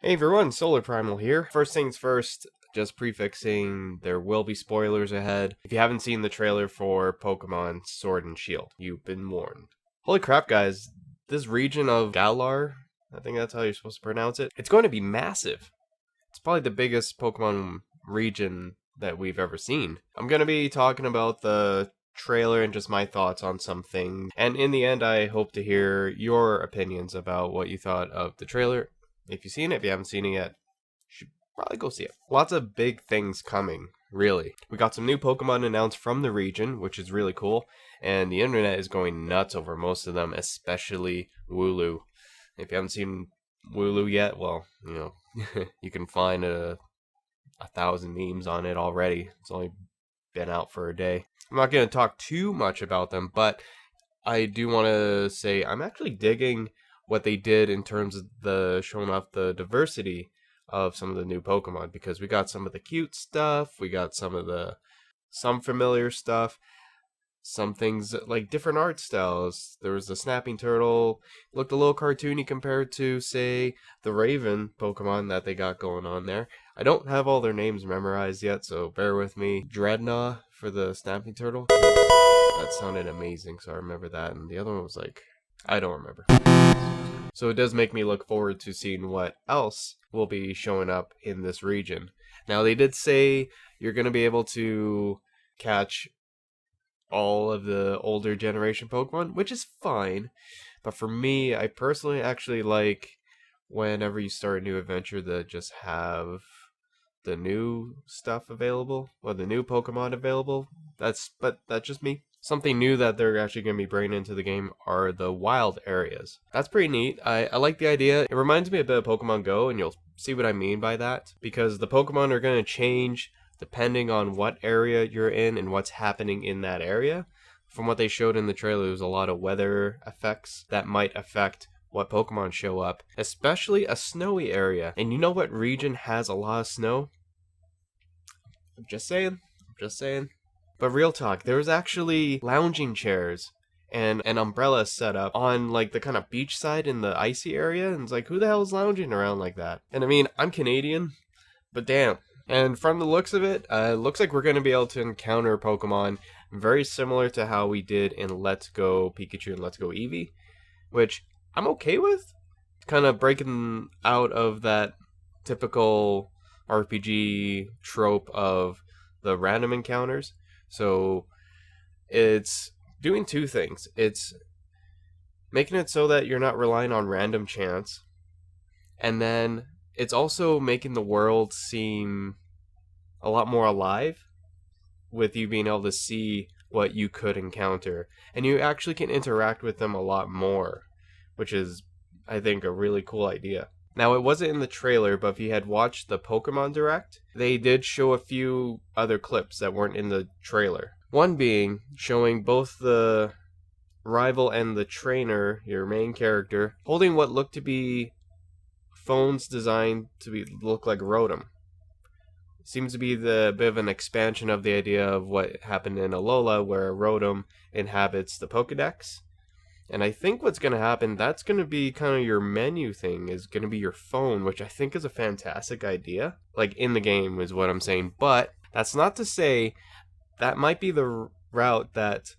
Hey everyone, SolarPrimal here. First things first, just prefixing, there will be spoilers ahead. If you haven't seen the trailer for Pokemon Sword and Shield, you've been warned. Holy crap, guys. This region of Galar, I think that's how you're supposed to pronounce it, it's going to be massive. It's probably the biggest Pokemon region that we've ever seen. I'm going to be talking about the trailer and just my thoughts on some things. And in the end, I hope to hear your opinions about what you thought of the trailer. If you've seen it, if you haven't seen it yet, you should probably go see it. Lots of big things coming, really. We got some new Pokemon announced from the region, which is really cool, and the internet is going nuts over most of them, especially Wooloo. If you haven't seen Wooloo yet, well, you can find a 1,000 memes on it already. It's only been out for a day. I'm not going to talk too much about them, but I do want to say I'm actually digging what they did in terms of the showing off the diversity of some of the new Pokemon, because we got some of the cute stuff, we got some familiar stuff, some things like different art styles. There was the snapping turtle, looked a little cartoony compared to, say, the Raven Pokemon that they got going on there. I don't have all their names memorized yet, so bear with me. Dreadnought for the snapping turtle, that sounded amazing, so I remember that, and the other one was like, I don't remember. So it does make me look forward to seeing what else will be showing up in this region. Now, they did say you're going to be able to catch all of the older generation Pokemon, which is fine. But for me, I personally actually like whenever you start a new adventure to just have the new stuff available, or the new Pokemon available. That's just me. Something new that they're actually going to be bringing into the game are the wild areas. That's pretty neat. I like the idea. It reminds me a bit of Pokemon Go, and you'll see what I mean by that. Because the Pokemon are going to change depending on what area you're in and what's happening in that area. From what they showed in the trailer, there's a lot of weather effects that might affect what Pokemon show up. Especially a snowy area. And you know what region has a lot of snow? I'm just saying. But real talk, there was actually lounging chairs and an umbrella set up on like the kind of beach side in the icy area, and it's like, who the hell is lounging around like that? And I mean, I'm Canadian, but damn. And from the looks of it, looks like we're going to be able to encounter Pokemon very similar to how we did in Let's Go Pikachu and Let's Go Eevee, which I'm okay with. Kind of breaking out of that typical RPG trope of the random encounters. So it's doing two things. It's making it so that you're not relying on random chance. And then it's also making the world seem a lot more alive, with you being able to see what you could encounter. And you actually can interact with them a lot more, which is, I think, a really cool idea. Now, it wasn't in the trailer, but if you had watched the Pokemon Direct, they did show a few other clips that weren't in the trailer. One being showing both the rival and the trainer, your main character, holding what looked to be phones designed to look like Rotom. Seems to be the bit of an expansion of the idea of what happened in Alola, where Rotom inhabits the Pokedex. And I think what's going to happen, that's going to be kind of your menu thing, is going to be your phone, which I think is a fantastic idea. Like, in the game is what I'm saying. But that's not to say that might be the route that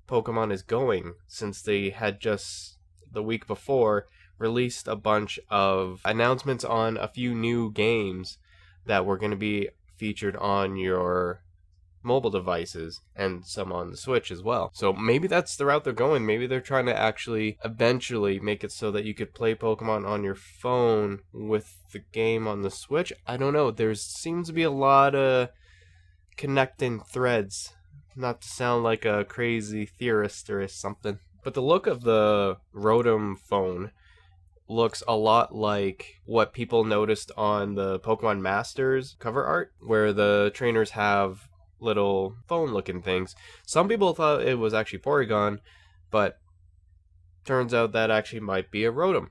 Pokemon is going, since they had just, the week before, released a bunch of announcements on a few new games that were going to be featured on your mobile devices, and some on the Switch as well. So maybe that's the route they're going. Maybe they're trying to actually eventually make it so that you could play Pokemon on your phone with the game on the Switch. I don't know. There seems to be a lot of connecting threads. Not to sound like a crazy theorist or something. But the look of the Rotom phone looks a lot like what people noticed on the Pokemon Masters cover art, where the trainers have little phone-looking things. Some people thought it was actually Porygon, but turns out that actually might be a Rotom.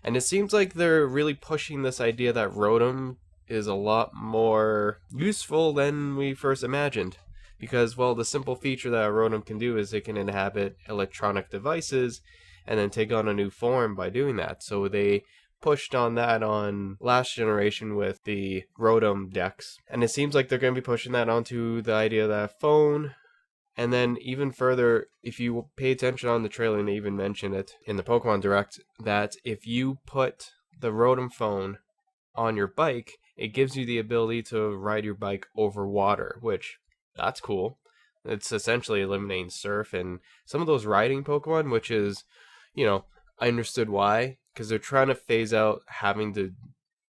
And it seems like they're really pushing this idea that Rotom is a lot more useful than we first imagined. Because, well, the simple feature that a Rotom can do is it can inhabit electronic devices and then take on a new form by doing that. So they pushed on that on last generation with the Rotom decks. And it seems like they're going to be pushing that onto the idea of that phone. And then even further, if you pay attention on the trailer, and they even mention it in the Pokemon Direct, that if you put the Rotom phone on your bike, it gives you the ability to ride your bike over water, which, that's cool. It's essentially eliminating surf and some of those riding Pokemon, which is, I understood why, because they're trying to phase out having to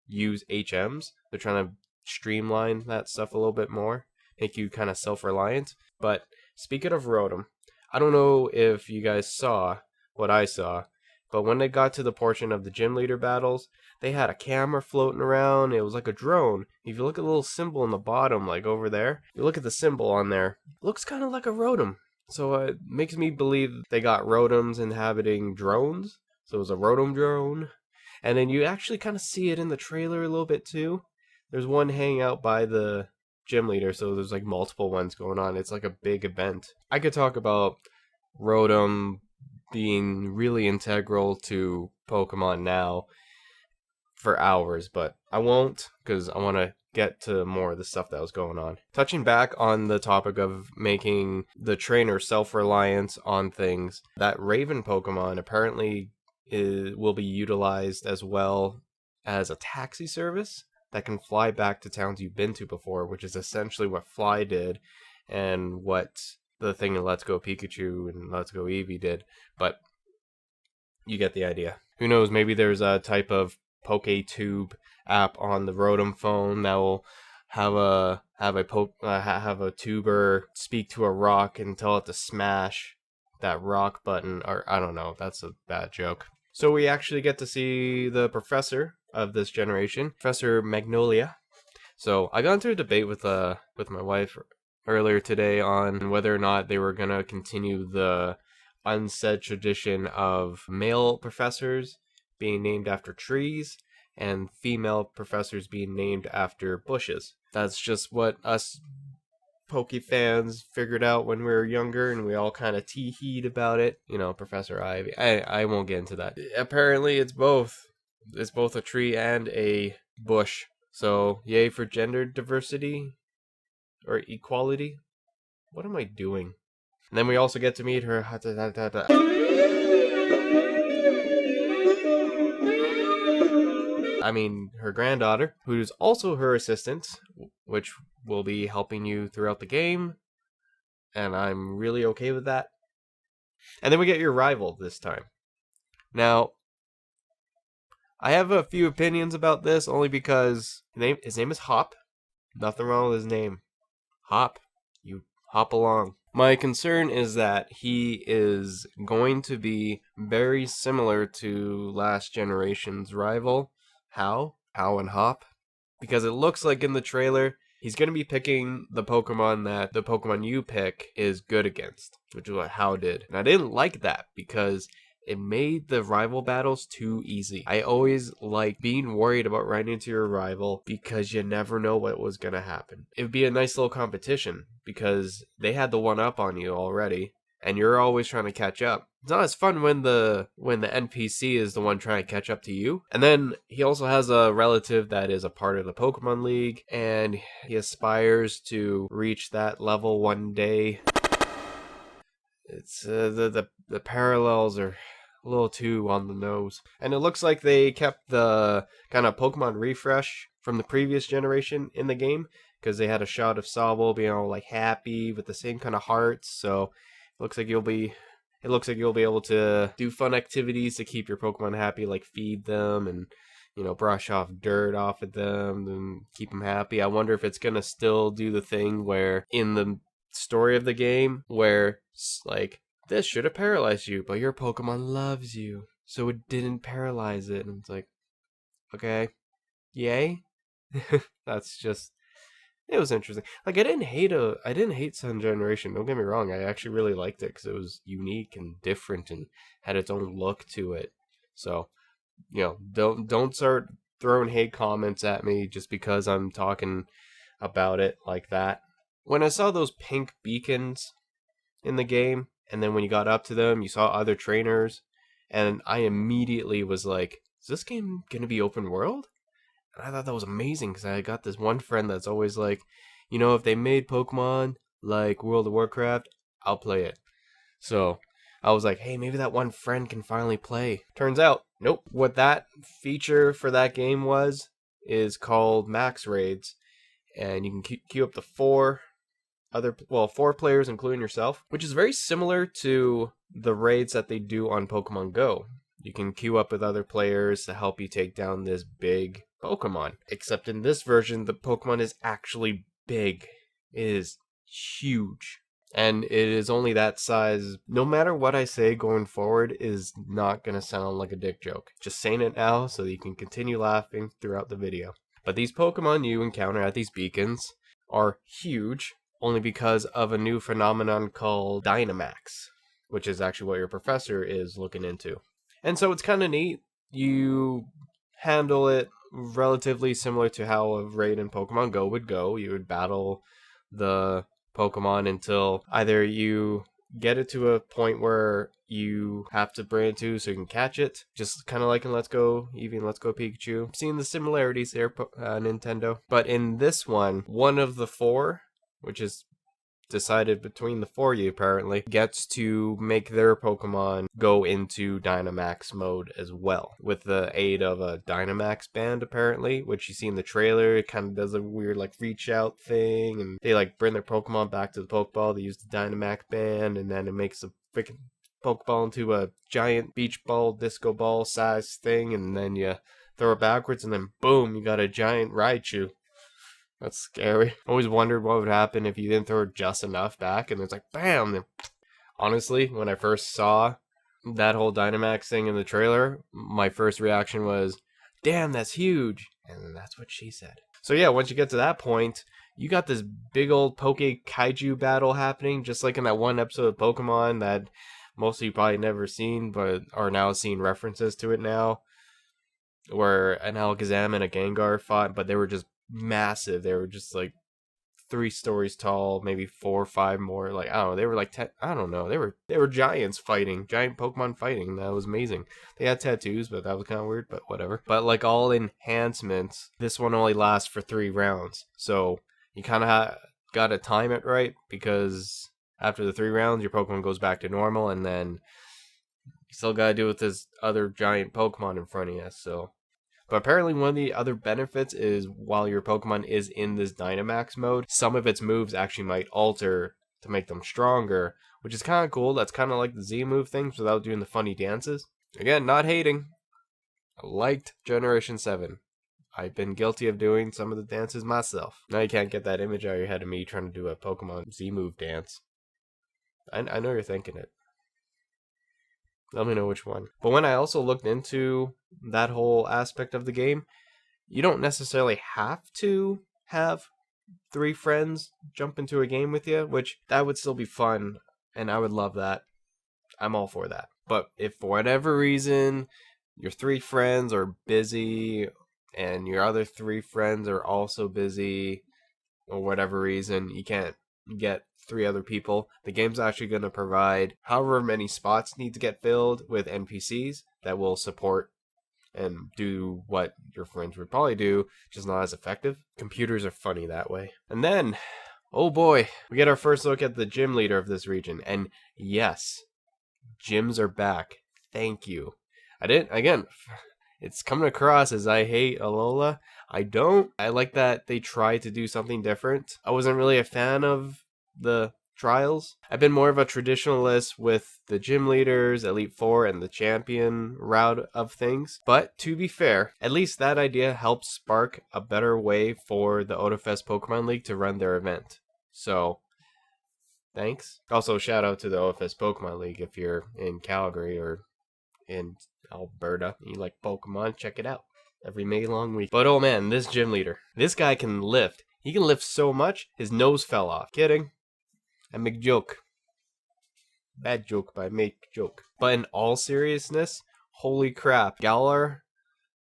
use HMs. They're trying to streamline that stuff a little bit more, make you kind of self-reliant. But speaking of Rotom, I don't know if you guys saw what I saw, but when they got to the portion of the gym leader battles, they had a camera floating around. It was like a drone. If you look at the little symbol in the bottom, like over there, you look at the symbol on there, it looks kind of like a Rotom. So it makes me believe they got Rotoms inhabiting drones. So it was a Rotom drone. And then you actually kind of see it in the trailer a little bit too. There's one hanging out by the gym leader, so there's like multiple ones going on. It's like a big event. I could talk about Rotom being really integral to Pokemon now for hours, but I won't, because I want to get to more of the stuff that was going on. Touching back on the topic of making the trainer self-reliant on things, that Raven Pokemon apparently will be utilized as well as a taxi service that can fly back to towns you've been to before, which is essentially what Fly did and what the thing in Let's Go Pikachu and Let's Go Eevee did. But you get the idea. Who knows, maybe there's a type of PokeTube app on the Rotom phone that will have a tuber speak to a rock and tell it to smash that rock button, or I don't know, that's a bad joke. So we actually get to see the professor of this generation, Professor Magnolia. So I got into a debate with my wife earlier today on whether or not they were gonna continue the unsaid tradition of male professors being named after trees and female professors being named after bushes. That's just what us Poke fans figured out when we were younger, and we all kind of tee-heed about it. Professor Ivy. I won't get into that. Apparently, it's both. It's both a tree and a bush. So, yay for gender diversity or equality. What am I doing? And then we also get to meet her. Her granddaughter, who's also her assistant, which will be helping you throughout the game, and I'm really okay with that. And then we get your rival this time. Now, I have a few opinions about this, only because his name is Hop. Nothing wrong with his name. Hop. You hop along. My concern is that he is going to be very similar to last generation's rival, How and Hop, because it looks like in the trailer he's going to be picking the Pokemon that the Pokemon you pick is good against, which is what How did. And I didn't like that because it made the rival battles too easy. I always like being worried about running into your rival because you never know what was going to happen. It would be a nice little competition because they had the one up on you already, and you're always trying to catch up. It's not as fun when the NPC is the one trying to catch up to you. And then he also has a relative that is a part of the Pokemon League, and he aspires to reach that level one day. It's the parallels are a little too on the nose. And it looks like they kept the kind of Pokemon refresh from the previous generation in the game, because they had a shot of Sobble being all like happy with the same kind of hearts. So it looks like you'll be able to do fun activities to keep your Pokemon happy, like feed them and brush off dirt off of them and keep them happy. I wonder if it's gonna still do the thing where in the story of the game where like, this should have paralyzed you, but your Pokemon loves you, so it didn't paralyze it. And it's like, okay, yay. That's just, it was interesting. Like, I didn't hate Sun Generation. Don't get me wrong. I actually really liked it because it was unique and different and had its own look to it. So, don't start throwing hate comments at me just because I'm talking about it like that. When I saw those pink beacons in the game, and then when you got up to them, you saw other trainers, and I immediately was like, is this game gonna be open world? And I thought that was amazing because I got this one friend that's always like, if they made Pokemon like World of Warcraft, I'll play it. So I was like, hey, maybe that one friend can finally play. Turns out, nope. What that feature for that game is called Max Raids, and you can queue up to four players, including yourself, which is very similar to the raids that they do on Pokemon Go. You can queue up with other players to help you take down this big Pokemon. Except in this version, the Pokemon is actually big. It is huge. And it is only that size. No matter what I say going forward is not going to sound like a dick joke. Just saying it now so that you can continue laughing throughout the video. But these Pokemon you encounter at these beacons are huge only because of a new phenomenon called Dynamax, which is actually what your professor is looking into. And so it's kind of neat. You handle it relatively similar to how a raid in Pokemon Go would go. You would battle the Pokemon until either you get it to a point where you have to bring it to so you can catch it, just kind of like in Let's Go Eevee and Let's Go Pikachu. Seeing the similarities there, Nintendo. But in this one of the four, which is decided between the four of you apparently, gets to make their Pokemon go into Dynamax mode as well, with the aid of a Dynamax band apparently, which you see in the trailer. It kind of does a weird like reach out thing, and they like bring their Pokemon back to the Pokeball. They use the Dynamax band, and then it makes a freaking Pokeball into a giant beach ball, disco ball size thing, and then you throw it backwards, and then boom, you got a giant Raichu. That's scary. Always wondered what would happen if you didn't throw just enough back, and it's like, bam! Then, honestly, when I first saw that whole Dynamax thing in the trailer, my first reaction was, damn, that's huge! And that's what she said. So yeah, once you get to that point, you got this big old Poke Kaiju battle happening, just like in that one episode of Pokemon that most of you probably never seen, but are now seeing references to it now, where an Alakazam and a Gengar fought, but they were just massive. They were just like 3 stories tall, maybe 4 or 5 more. Like, I don't know, they were like 10, I don't know. They were giants fighting, giant Pokemon fighting. That was amazing. They had tattoos, but that was kind of weird, but whatever. But like all enhancements, this one only lasts for 3 rounds. So you kind of got to time it right, because after the 3 rounds, your Pokemon goes back to normal, and then you still got to deal with this other giant Pokemon in front of you. So but apparently one of the other benefits is while your Pokemon is in this Dynamax mode, some of its moves actually might alter to make them stronger, which is kind of cool. That's kind of like the Z-move things without doing the funny dances. Again, not hating. I liked Generation 7. I've been guilty of doing some of the dances myself. Now you can't get that image out of your head of me trying to do a Pokemon Z-move dance. I know you're thinking it. Let me know which one. But when I also looked into that whole aspect of the game, you don't necessarily have to have 3 friends jump into a game with you, which that would still be fun, and I would love that. I'm all for that. But if for whatever reason your 3 friends are busy and your other 3 friends are also busy, or whatever reason you can't get 3 other people, the game's actually going to provide however many spots need to get filled with NPCs that will support and do what your friends would probably do, just not as effective. Computers are funny that way. And then, oh boy, we get our first look at the gym leader of this region. And yes, gyms are back. Thank you. It's coming across as I hate Alola. I don't. I like that they tried to do something different. I wasn't really a fan of the trials. I've been more of a traditionalist with the gym leaders, Elite Four, and the champion route of things. But to be fair, at least that idea helped spark a better way for the Otafest Pokemon League to run their event. So, thanks. Also, shout out to the Otafest Pokemon League if you're in Calgary or in Alberta and you like Pokemon, check it out. Every May long week. But oh man, this gym leader. This guy can lift. He can lift so much, his nose fell off. Kidding. I make joke. Bad joke, but I make joke. But in all seriousness, holy crap. Galar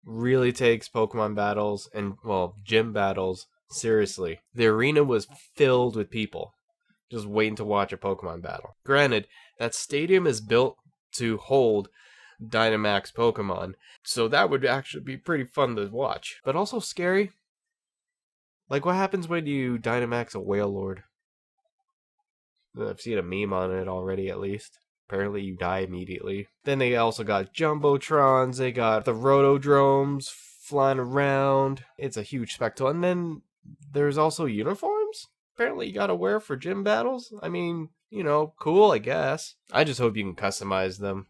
really takes Pokemon battles and, well, gym battles seriously. The arena was filled with people just waiting to watch a Pokemon battle. Granted, that stadium is built to hold Dynamax Pokemon. So that would actually be pretty fun to watch. But also scary. Like, what happens when you Dynamax a Wailord? I've seen a meme on it already, at least. Apparently you die immediately. Then they also got Jumbotrons, they got the Rotodromes flying around. It's a huge spectacle. And then there's also uniforms? Apparently you gotta wear for gym battles? I mean, you know, cool, I guess. I just hope you can customize them.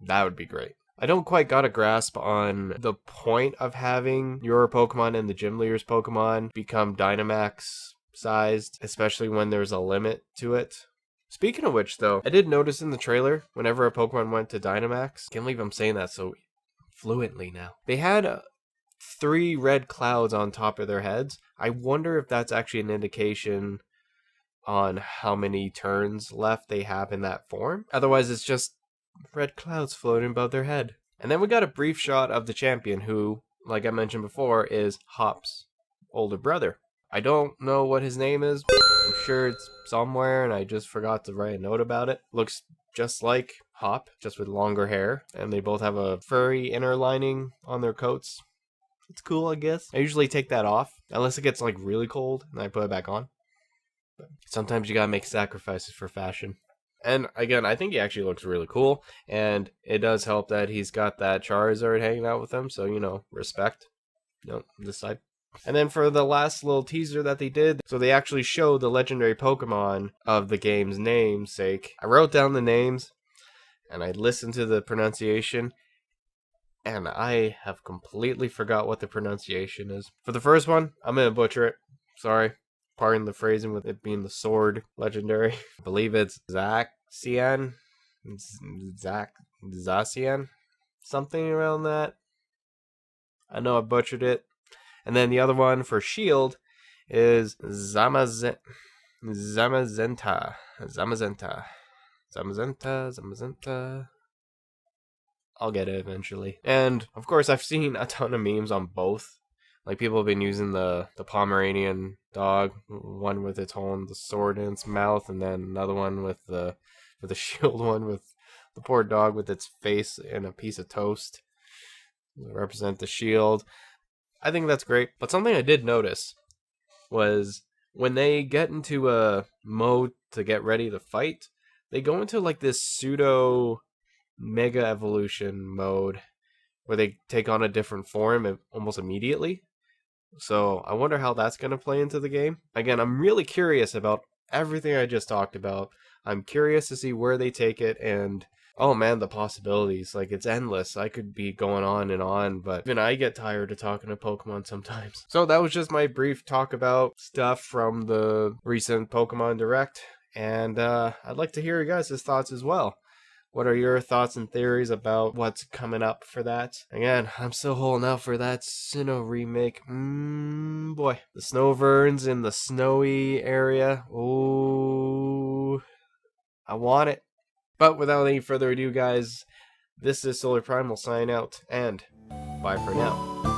That would be great. I don't quite got a grasp on the point of having your Pokemon and the gym leader's Pokemon become Dynamax sized, especially when there's a limit to it. Speaking of which, though, I did notice in the trailer, whenever a Pokemon went to Dynamax, can't believe I'm saying that so fluently now, they had 3 red clouds on top of their heads. I wonder if that's actually an indication on how many turns left they have in that form. Otherwise, it's just red clouds floating above their head. And then we got a brief shot of the champion who, like I mentioned before, is Hop's older brother. I don't know what his name is. I'm sure it's somewhere and I just forgot to write a note about it. Looks just like Hop, just with longer hair. And they both have a furry inner lining on their coats. It's cool, I guess. I usually take that off, unless it gets like really cold and I put it back on. But sometimes you gotta make sacrifices for fashion. And again, I think he actually looks really cool. And it does help that he's got that Charizard hanging out with him. So, you know, respect. No, this side. And then for the last little teaser that they did, so they actually showed the legendary Pokemon of the game's namesake. I wrote down the names and I listened to the pronunciation. And I have completely forgot what the pronunciation is. For the first one, I'm going to butcher it. Sorry. Pardon the phrasing with it being the sword legendary. I believe it's Zacian. Zacian? Something around that. I know I butchered it. And then the other one for Shield is Zamazenta. I'll get it eventually. And of course, I've seen a ton of memes on both. Like, people have been using the Pomeranian dog, one with its holding the sword in its mouth, and then another one with the shield one with the poor dog with its face in a piece of toast to represent the shield. I think that's great. But something I did notice was when they get into a mode to get ready to fight, they go into like this pseudo mega evolution mode where they take on a different form almost immediately. So I wonder how that's going to play into the game. Again, I'm really curious about everything I just talked about. I'm curious to see where they take it, and oh man, the possibilities. Like, it's endless. I could be going on and on, but even I get tired of talking to Pokemon sometimes. So that was just my brief talk about stuff from the recent Pokemon Direct, and I'd like to hear your guys' thoughts as well. What are your thoughts and theories about what's coming up for that? Again, I'm still holding out for that Sinnoh remake. Boy. The Snowverns in the snowy area. Oh, I want it. But without any further ado, guys, this is SolarPrimal signing out, and bye for now.